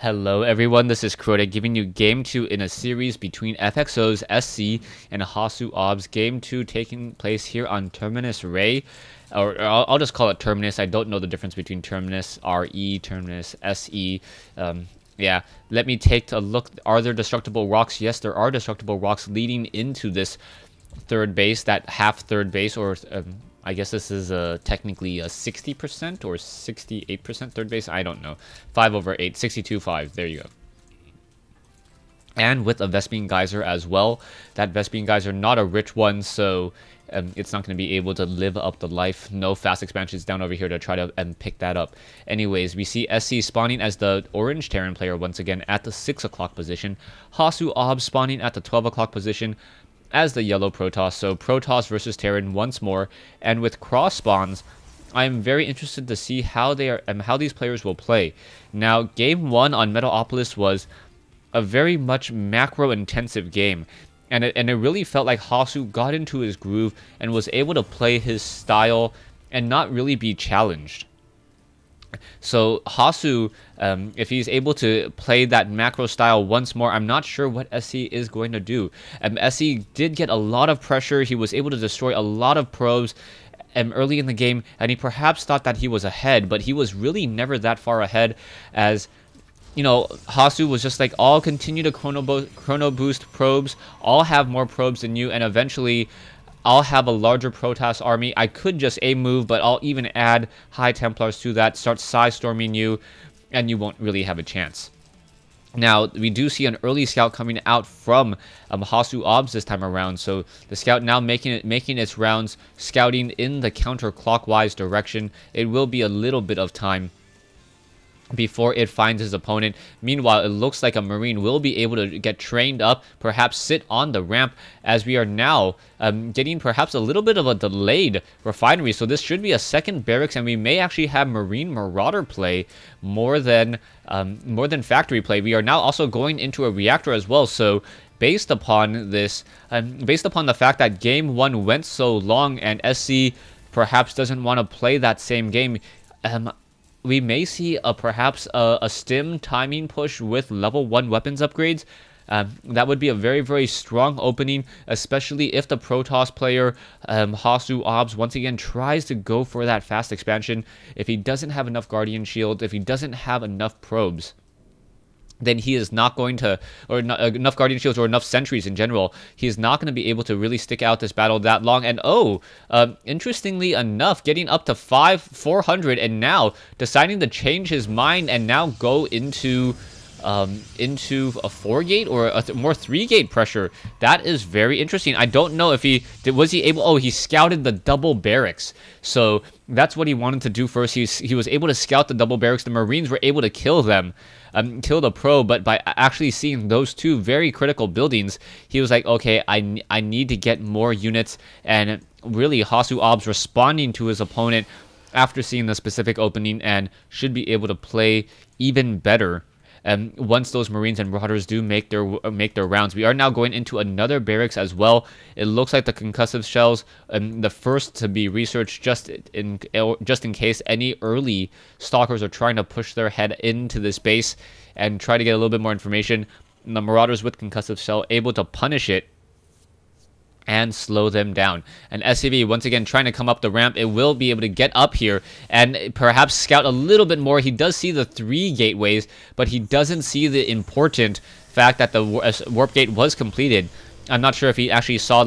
Hello everyone, this is Crota giving you Game 2 in a series between FXO's SC and HasuObs. Game 2 taking place here on Terminus Ray, or I'll just call it Terminus. I don't know the difference between Terminus RE, Terminus SE. Yeah, let me take a look. Are there destructible rocks? Yes, there are destructible rocks leading into this third base, that half third base, or I guess this is technically a 60% or 68% third base. I don't know. 5/8, 62-5. There you go. And with a Vespene Geyser as well. That Vespene Geyser, not a rich one, so it's not going to be able to live up the life. No fast expansions down over here to try to pick that up. Anyways, we see SC spawning as the orange Terran player once again at the 6 o'clock position. HasuObs spawning at the 12 o'clock position as the yellow Protoss. So Protoss versus Terran once more, and with cross spawns, I'm very interested to see how they are how these players will play. Now, game 1 on Metalopolis was a very much macro intensive game, and it really felt like Hasu got into his groove and was able to play his style and not really be challenged. So Hasu, if he's able to play that macro style once more, I'm not sure what SC is going to do. SC did get a lot of pressure. He was able to destroy a lot of probes early in the game, and he perhaps thought that he was ahead, but he was really never that far ahead, as you know, Hasu was just like, I'll continue to chrono boost probes, I'll have more probes than you, and eventually I'll have a larger Protoss army. I could just A-move, but I'll even add High Templars to that, start Psy-storming you, and you won't really have a chance. Now, we do see an early scout coming out from HasuObs this time around, so the scout now making its rounds, scouting in the counterclockwise direction. It will be a little bit of time before it finds his opponent. Meanwhile, it looks like a Marine will be able to get trained up, perhaps sit on the ramp, as we are now getting perhaps a little bit of a delayed refinery. So this should be a second barracks, and we may actually have Marine Marauder play more than factory play. We are now also going into a reactor as well. So based upon this, based upon the fact that game 1 went so long and SC perhaps doesn't want to play that same game, we may see perhaps a stim timing push with level 1 weapons upgrades. That would be a very, very strong opening, especially if the Protoss player, HasuObs, once again tries to go for that fast expansion. If he doesn't have enough Guardian Shield, if he doesn't have enough probes, then he is not going to, or not, enough Guardian Shields or enough Sentries in general, he is not going to be able to really stick out this battle that long. And interestingly enough, getting up to 400 and now deciding to change his mind and now go into a 4-gate or a more 3-gate pressure. That is very interesting. I don't know if he was he able. Oh, he scouted the double barracks, so that's what he wanted to do first. He was able to scout the double barracks. The Marines were able to kill them, kill the probe, but by actually seeing those two very critical buildings, he was like, okay, I need to get more units. And really, HasuObs responding to his opponent after seeing the specific opening, and should be able to play even better once those Marines and Marauders do make their rounds. We are now going into another barracks as well. It looks like the concussive shells, the first to be researched, just in case any early stalkers are trying to push their head into this base and try to get a little bit more information. And the Marauders with concussive shell able to punish it and slow them down. And SCV once again trying to come up the ramp. It will be able to get up here and perhaps scout a little bit more. He does see the 3 gateways, but he doesn't see the important fact that the warp gate was completed. I'm not sure if he actually saw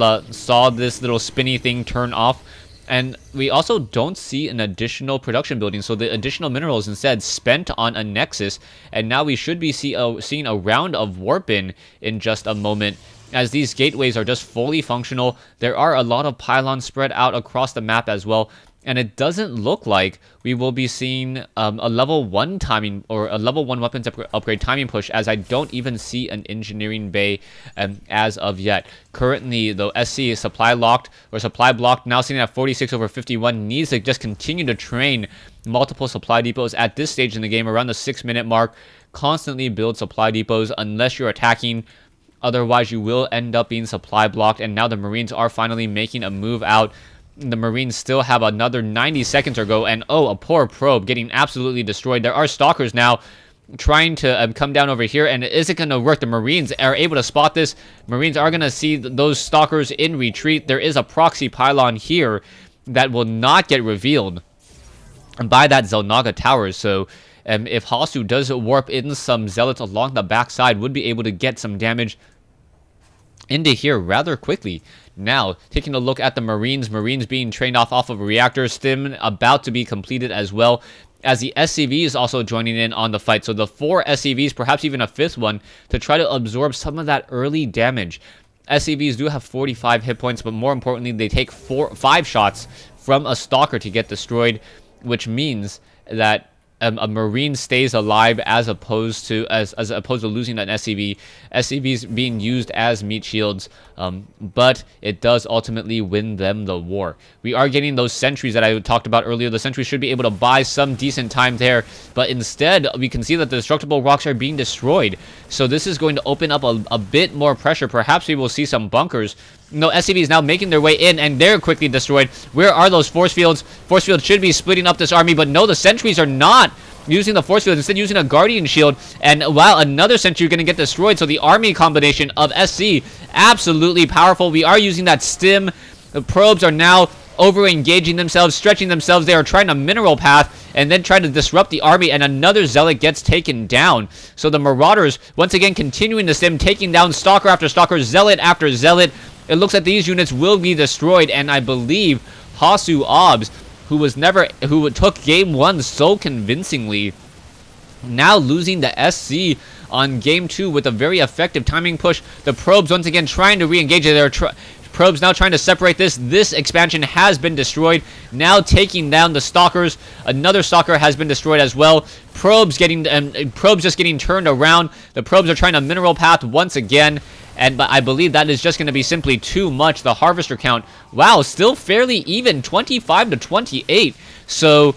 this little spinny thing turn off. And we also don't see an additional production building, so the additional minerals instead spent on a nexus. And now we should be seeing a round of warp in just a moment, as these gateways are just fully functional. There are a lot of pylons spread out across the map as well, and it doesn't look like we will be seeing a level 1 timing or a level 1 weapons upgrade timing push, as I don't even see an engineering bay as of yet. Currently, though, SC is supply locked or supply blocked, now sitting at 46/51, needs to just continue to train multiple supply depots at this stage in the game, around the 6-minute mark. Constantly build supply depots unless you're attacking. Otherwise, you will end up being supply blocked. And now the Marines are finally making a move out. The Marines still have another 90 seconds to go. And oh, a poor probe getting absolutely destroyed. There are stalkers now trying to come down over here, and is it going to work? The Marines are able to spot this. Marines are going to see those Stalkers in retreat. There is a proxy pylon here that will not get revealed by that Xel'Naga tower. So if Hasu does warp in some Zealots along the backside, would be able to get some damage into here rather quickly. Now, taking a look at the Marines being trained off of a reactor, stim about to be completed as well, as the SCV is also joining in on the fight. So the 4 SCVs, perhaps even a 5th one, to try to absorb some of that early damage. SCVs do have 45 hit points, but more importantly, they take 5 shots from a Stalker to get destroyed, which means that a Marine stays alive as opposed to losing an SCV. SCVs being used as meat shields, but it does ultimately win them the war. We are getting those sentries that I talked about earlier. The sentries should be able to buy some decent time there, but instead we can see that the destructible rocks are being destroyed. So this is going to open up a bit more pressure. Perhaps we will see some bunkers. No, SCVs now making their way in, and they're quickly destroyed. Where are those force fields? Force fields should be splitting up this army, but no, the sentries are not using the force field, instead using a guardian shield, and wow, another sentry going to get destroyed. So the army combination of SC, absolutely powerful. We are using that stim. The probes are now over-engaging themselves, stretching themselves. They are trying to mineral path and then try to disrupt the army, and another Zealot gets taken down. So the Marauders, once again, continuing the stim, taking down Stalker after Stalker, Zealot after Zealot. It looks like these units will be destroyed, and I believe HasuObs, who took game 1 so convincingly, now losing the SC on game 2 with a very effective timing push. The probes once again trying to re-engage. Their probes now trying to separate this. This expansion has been destroyed, now taking down the Stalkers. Another Stalker has been destroyed as well. Probes just getting turned around. The probes are trying to mineral path once again. But I believe that is just going to be simply too much. The harvester count, wow, still fairly even, 25 to 28. So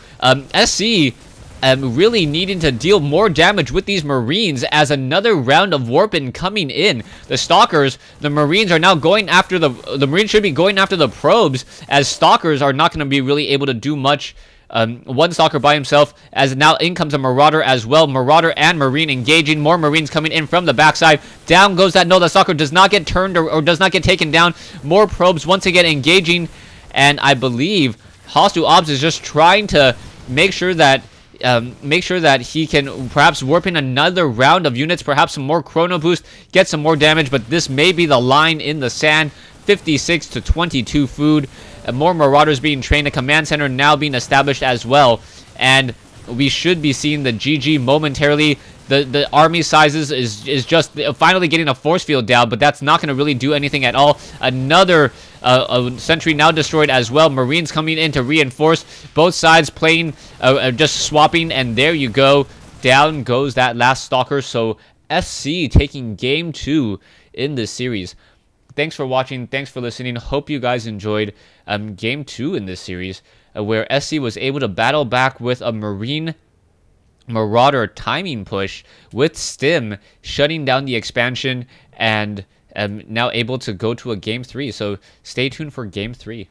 SC really needing to deal more damage with these Marines as another round of warping coming in. The Stalkers, the Marines are now going after the Marines should be going after the probes, as Stalkers are not going to be really able to do much. One Stalker by himself, as now in comes a Marauder as well. Marauder and Marine engaging. More Marines coming in from the backside. Down goes that. No, the Stalker does not get turned or does not get taken down. More probes once again engaging, and I believe HasuObs is just trying to make sure that he can perhaps warp in another round of units, perhaps some more chrono boost, get some more damage, but this may be the line in the sand. 56 to 22 food. More Marauders being trained. A command center now being established as well, and we should be seeing the GG momentarily. The army sizes is just finally getting a force field down, but that's not going to really do anything at all. Another sentry now destroyed as well. Marines coming in to reinforce. Both sides playing, just swapping, and there you go. Down goes that last Stalker. So SC taking game 2 in this series. Thanks for watching. Thanks for listening. Hope you guys enjoyed game 2 in this series, where SC was able to battle back with a Marauder timing push with stim, shutting down the expansion, and now able to go to a game 3. So stay tuned for game 3.